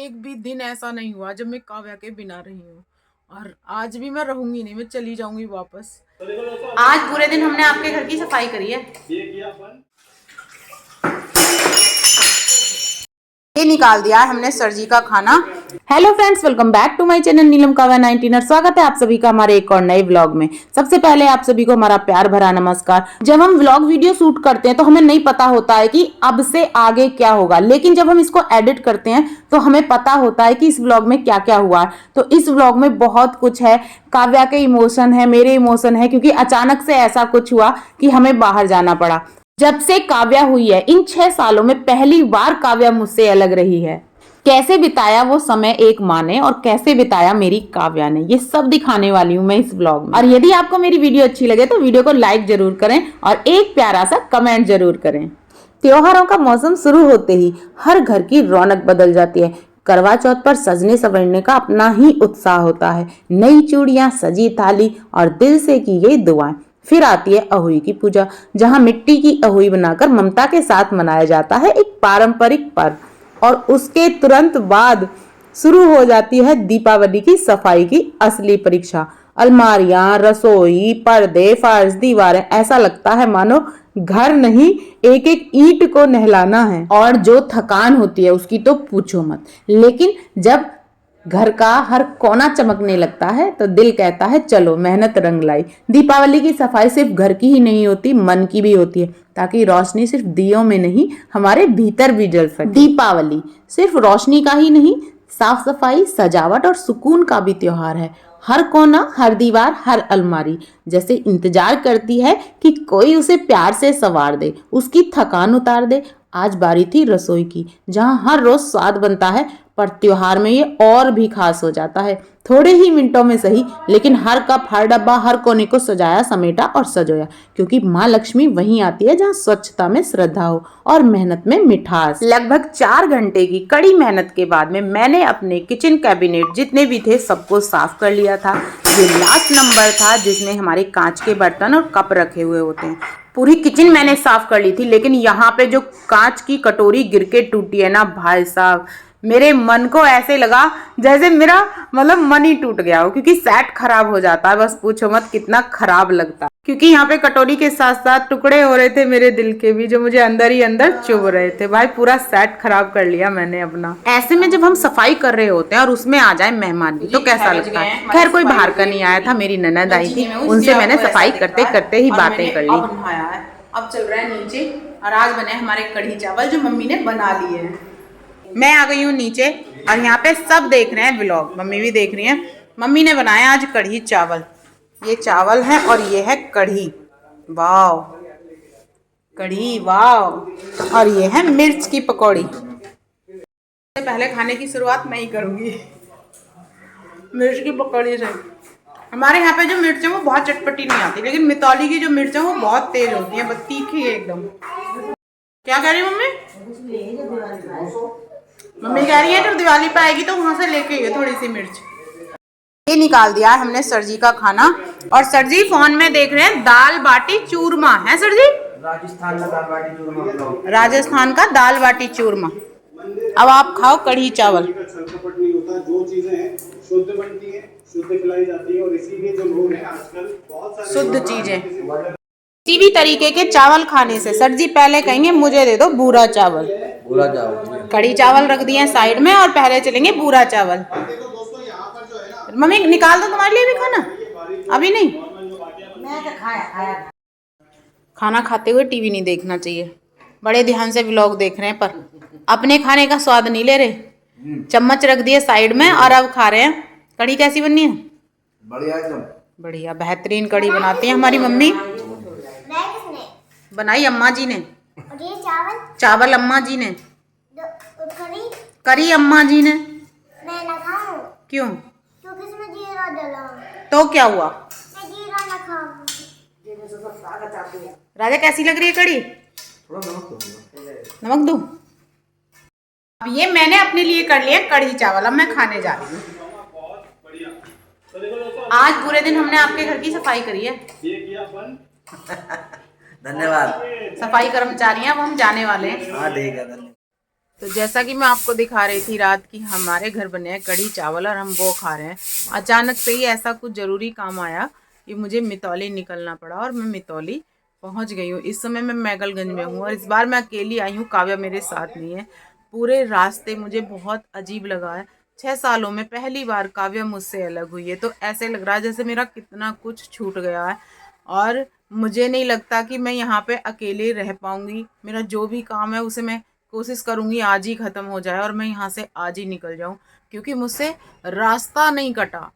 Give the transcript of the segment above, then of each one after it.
एक भी दिन ऐसा नहीं हुआ जब मैं काव्या के बिना रही हूँ, और आज भी मैं रहूंगी नहीं, मैं चली जाऊंगी वापस। आज पूरे दिन हमने आपके घर की सफाई करी है। ये निकाल दिया है हमने सर जी का खाना। Hello friends, welcome back to my channel Neelam Kavya 19 और स्वागत है आप सभी का हमारे एक और नए व्लॉग में। सबसे पहले आप सभी को हमारा प्यार भरा नमस्कार। जब हम व्लॉग वीडियो शूट करते हैं तो हमें नहीं पता होता है कि अब से आगे क्या होगा, लेकिन जब हम इसको एडिट करते हैं तो हमें पता होता है कि इस व्लॉग में क्या क्या हुआ। तो इस व्लॉग में बहुत कुछ है, काव्या के इमोशन है, मेरे इमोशन है, क्योंकि अचानक से ऐसा कुछ हुआ कि हमें बाहर जाना पड़ा। जब से काव्या हुई है, इन 6 सालों में पहली बार काव्या मुझसे अलग रही है। कैसे बिताया वो समय एक माँ ने और कैसे बिताया मेरी काव्या ने, ये सब दिखाने वाली हूँ मैं इस व्लॉग में। और यदि आपको मेरी वीडियो अच्छी लगे तो वीडियो को लाइक जरूर करें और एक प्यारा सा कमेंट जरूर करें। त्योहारों का मौसम शुरू होते ही हर घर की रौनक बदल जाती है। करवा चौथ पर सजने संवरने का अपना ही उत्साह होता है। नई चूड़ियां, सजी थाली और दिल से की गई दुआएं। फिर आती है अहोई की पूजा, जहां मिट्टी की अहोई बनाकर ममता के साथ मनाया जाता है एक पारंपरिक पर्व। और उसके तुरंत बाद शुरू हो जाती है दीपावली की सफाई की असली परीक्षा। अलमारियां, रसोई, पर्दे, फर्श, दीवारें, ऐसा लगता है मानो घर नहीं एक एक ईंट को नहलाना है। और जो थकान होती है उसकी तो पूछो मत। लेकिन जब घर का हर कोना चमकने लगता है तो दिल कहता है चलो मेहनत रंग लाई। दीपावली की सफाई सिर्फ घर की ही नहीं होती, मन की भी होती है, ताकि रोशनी सिर्फ दियों में नहीं हमारे भीतर भी जल सके। दीपावली सिर्फ रोशनी का ही नहीं, साफ सफाई, सजावट और सुकून का भी त्योहार है। हर कोना, हर दीवार, हर अलमारी जैसे इंतजार करती है कि कोई उसे प्यार से संवार दे, उसकी थकान उतार दे। आज बारी थी रसोई की, जहां हर रोज स्वाद बनता है, पर त्योहार में ये और भी खास हो जाता है। थोड़े ही मिनटों में सही, लेकिन हर कप, हर डब्बा, हर कोने को सजाया, समेटा और सजोया, क्योंकि माँ लक्ष्मी वहीं आती है जहाँ स्वच्छता में श्रद्धा हो और मेहनत में मिठास। लगभग 4 घंटे की कड़ी मेहनत के बाद में मैंने अपने किचन कैबिनेट जितने भी थे सबको साफ कर लिया था। ये लास्ट नंबर था जिसमें हमारे कांच के बर्तन और कप रखे हुए होते हैं। पूरी किचन मैंने साफ कर ली थी, लेकिन यहाँ पे जो कांच की कटोरी गिर के टूटी है ना भाई साहब, मेरे मन को ऐसे लगा जैसे मेरा मतलब मन ही टूट गया हो, क्योंकि सेट खराब हो जाता है, बस पूछो मत कितना खराब लगता है। क्योंकि यहाँ पे कटोरी के साथ साथ टुकड़े हो रहे थे मेरे दिल के भी, जो मुझे अंदर ही अंदर चुभ रहे थे। भाई पूरा सेट खराब कर लिया मैंने अपना। ऐसे में जब हम सफाई कर रहे होते हैं और उसमें आ जाए मेहमान भी तो कैसा लगता है। खैर कोई बाहर का नहीं आया था, मेरी ननद आई थी, उनसे मैंने सफाई करते करते ही बातें कर ली। अब चल रहा है नीचे और आज बने हमारे कढ़ी चावल जो मम्मी ने बना लिए हैं। मैं आ गई हूँ नीचे और यहाँ पे सब देख रहे हैं व्लॉग, मम्मी भी देख रही हैं। मम्मी ने बनाया आज कढ़ी चावल। ये चावल है और ये है कढ़ी। वाव, कढ़ी वाव। और ये है मिर्च की पकौड़ी। पहले खाने की शुरुआत मैं ही करूँगी मिर्च की पकौड़ी से। हमारे यहाँ पे जो मिर्च है वो बहुत चटपटी नहीं आती, लेकिन मितौली की जो मिर्च है वो बहुत तेज होती है, तीखी है एकदम। क्या कह रही है मम्मी? मम्मी कह रही है जब दिवाली पे आएगी तो वहां से लेके आइए थोड़ी सी मिर्च। ये निकाल दिया है हमने सर जी का खाना, और सर जी फोन में देख रहे हैं दाल बाटी चूरमा। है सर जी? राजस्थान का दाल बाटी चूरमा। राजस्थान का दाल बाटी चूरमा। अब आप खाओ कढ़ी चावल। जो चीजें शुद्ध बनती है, शुद्ध खिलाई जाती है, और इसीलिए जो लोग हैं आजकल बहुत सारे शुद्ध चीजें, किसी भी तरीके के चावल खाने से सर जी पहले कहेंगे मुझे दे दो बूरा चावल। पूरा चावल, कढ़ी चावल रख दिए साइड में और पहले चलेंगे बूरा चावल। मम्मी निकाल दो तुम्हारे लिए भी खाना। अभी नहीं, मैं तो खाया। खाना खाते हुए टीवी नहीं देखना चाहिए। बड़े ध्यान से व्लॉग देख रहे हैं पर अपने खाने का स्वाद नहीं ले रहे। चम्मच रख दिए साइड में और अब खा रहे हैं। कढ़ी कैसी बननी है? बढ़िया एकदम बढ़िया, बेहतरीन कढ़ी बनाती है हमारी मम्मी। बनाई अम्मा जी ने। और ये चावल? चावल अम्मा जी ने। करी? करी अम्मा जी ने। मैं ना खाऊं। क्यों? क्योंकि इसमें जीरा डाला। तो क्या हुआ? मैं जीरा ना खाऊं। राजा कैसी लग रही है कढ़ी? नमक दूं? अब ये मैंने अपने लिए कर लिया कढ़ी चावल, अब मैं खाने जा रही हूँ। आज पूरे दिन हमने आपके घर की सफाई करी है। धन्यवाद। सफाई कर्मचारी हैं, अब हम जाने वाले हैं। हाँ ठीक है, धन्यवाद। तो जैसा कि मैं आपको दिखा रही थी रात की, हमारे घर बने हैं कढ़ी चावल और हम वो खा रहे हैं। अचानक से ही ऐसा कुछ ज़रूरी काम आया कि मुझे मितौली निकलना पड़ा और मैं मितौली पहुंच गई हूँ। इस समय मैं मैगलगंज में हूँ और इस बार मैं अकेली आई हूँ, काव्या मेरे साथ नहीं है। पूरे रास्ते मुझे बहुत अजीब लगा है। 6 सालों में पहली बार काव्या मुझसे अलग हुई है, तो ऐसे लग रहा है जैसे मेरा कितना कुछ छूट गया है और मुझे नहीं लगता कि मैं यहाँ पे अकेले रह पाऊँगी। मेरा जो भी काम है उसे मैं कोशिश करूँगी आज ही ख़त्म हो जाए और मैं यहाँ से आज ही निकल जाऊँ, क्योंकि मुझसे रास्ता नहीं कटा।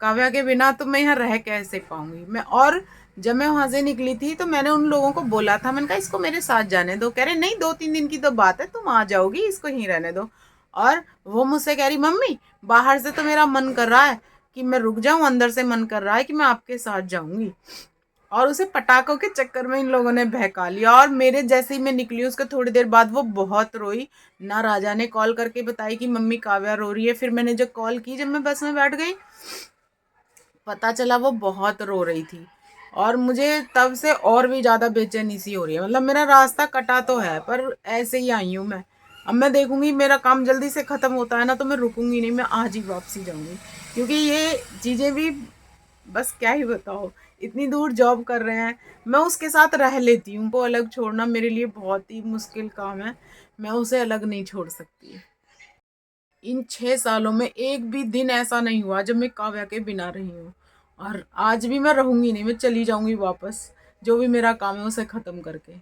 काव्या के बिना तो मैं यहाँ रह कैसे पाऊँगी मैं। और जब मैं वहाँ से निकली थी तो मैंने उन लोगों को बोला था, मैंने कहा इसको मेरे साथ जाने दो। कह रहे नहीं, 2-3 दिन की तो बात है, तुम आ जाओगी, इसको यहीं रहने दो। और वो मुझसे कह रही मम्मी बाहर से तो मेरा मन कर रहा है कि मैं रुक जाऊं, अंदर से मन कर रहा है कि मैं आपके साथ जाऊंगी। और उसे पटाखों के चक्कर में इन लोगों ने बहका लिया और मेरे जैसे ही मैं निकली उसके थोड़ी देर बाद वो बहुत रोई। ना राजा ने कॉल करके बताई कि मम्मी काव्या रो रही है, फिर मैंने जब कॉल की, जब मैं बस में बैठ गई, पता चला वो बहुत रो रही थी। और मुझे तब से और भी ज़्यादा बेचैनी सी हो रही है। मतलब मेरा रास्ता कटा तो है पर ऐसे ही आई हूँ मैं। अब मैं देखूंगी मेरा काम जल्दी से ख़त्म होता है ना तो मैं रुकूंगी नहीं, मैं आज ही वापसी जाऊंगी। क्योंकि ये चीज़ें भी, बस क्या ही बताओ, इतनी दूर जॉब कर रहे हैं, मैं उसके साथ रह लेती हूँ, वो अलग छोड़ना मेरे लिए बहुत ही मुश्किल काम है। मैं उसे अलग नहीं छोड़ सकती। इन 6 सालों में एक भी दिन ऐसा नहीं हुआ जब मैं काव्या के बिना रही हूँ। और आज भी मैं रहूंगी नहीं, मैं चली जाऊंगी वापस, जो भी मेरा काम है उसे ख़त्म करके।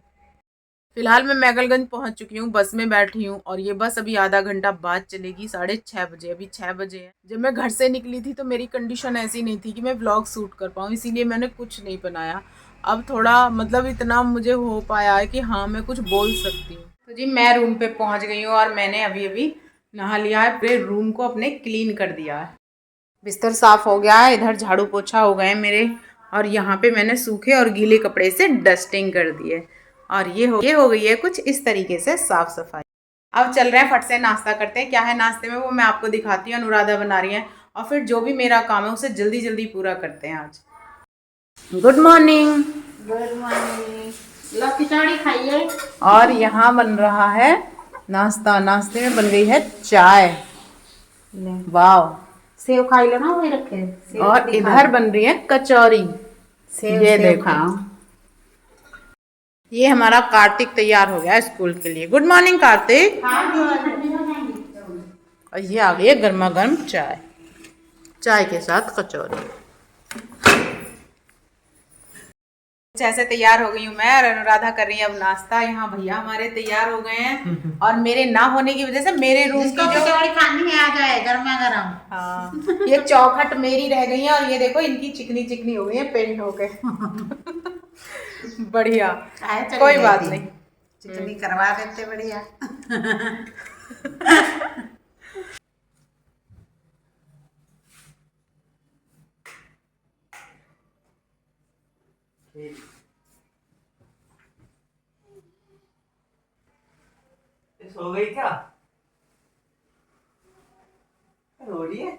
फिलहाल मैं मैगलगंज पहुंच चुकी हूँ, बस में बैठी हूँ और ये बस अभी आधा घंटा बाद चलेगी, 6:30 बजे। अभी 6 बजे है। जब मैं घर से निकली थी तो मेरी कंडीशन ऐसी नहीं थी कि मैं व्लॉग शूट कर पाऊँ, इसीलिए मैंने कुछ नहीं बनाया। अब थोड़ा मतलब इतना मुझे हो पाया है कि हाँ मैं कुछ बोल सकती हूँ। तो जी मैं रूम पे पहुँच गई हूँ और मैंने अभी अभी नहा लिया है, पूरे रूम को अपने क्लीन कर दिया है। बिस्तर साफ़ हो गया है, इधर झाड़ू पोछा हो गए मेरे, और यहाँ पे मैंने सूखे और गीले कपड़े से डस्टिंग कर दी है। और ये हो गई है कुछ इस तरीके से साफ सफाई। अब चल रहे हैं फट से नाश्ता करते हैं। क्या है नाश्ते में वो मैं आपको दिखाती हूँ, अनुराधा बना रही है। और फिर जो भी मेरा काम है उसे जल्दी जल्दी पूरा करते हैं आज। Good morning. Good morning. लो खिचड़ी खाइए। और यहाँ बन रहा है नाश्ता। नाश्ते में बन गई है चाय। वाह। सेव खाई लो ना, वही रखे सेव और इधर बन रही है कचौरी। सेव ये सेव देखो, खाओ। ये हमारा कार्तिक तैयार हो गया है स्कूल के लिए। Good morning Kartik. और ये आ गई है गर्मा गर्म चाय, चाय के साथ कचौरी। कुछ ऐसे तैयार हो गई हूँ मैं और अनुराधा कर रही है अब नाश्ता। यहाँ भैया हमारे तैयार हो गए हैं और मेरे ना होने की वजह से मेरे रूम की जो कचौड़ी खानी है आ जाए गर्मा गर्म। हाँ, ये चौखट मेरी रह गई है और ये देखो इनकी चिकनी चिकनी हो गई है पेंट होके। बढ़िया, कोई बात नहीं, चिकनी करवा देते बढ़िया। सो गई क्या? रो रही है?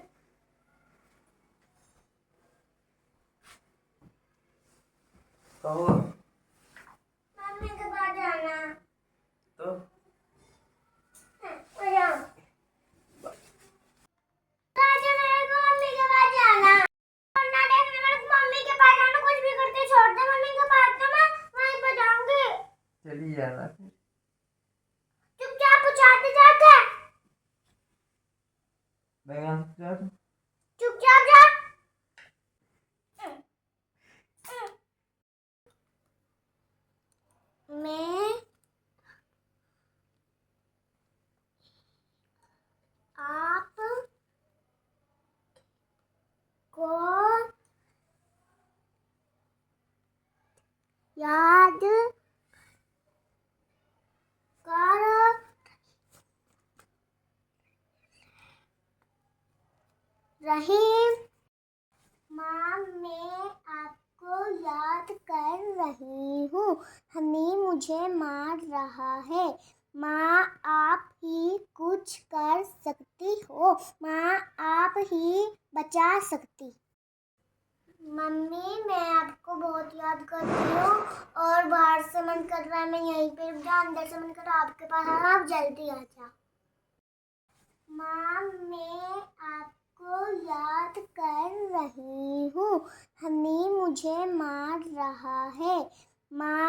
कहो मम्मी के पास जाना। तो राजा मेरे को मम्मी के पास जाना। और ना देखने मेरे को मम्मी के पास जाना, कुछ भी करके छोड़ दे मम्मी के पास, तो मैं वहीं पे जाऊंगी। चली जाना फिर। चुपचाप पूछाते जाके। बैगन जा तू। चुपचाप जा। मैं आप को याद कर रही। माँ मैं आपको याद कर रही हूँ, हमें मुझे मार रहा है। माँ आप ही कुछ कर सकती हो, माँ आप ही बचा सकती। मम्मी मैं आपको बहुत याद कर रही हूँ और बाहर से मन कर रहा है मैं यहीं पे रुक जाऊँ, अंदर से मन कर रहा है आपके पास आना, आप जल्दी आ जाओ। माँ मैं आपको याद कर रही हूँ, हनी मुझे मार रहा है। माँ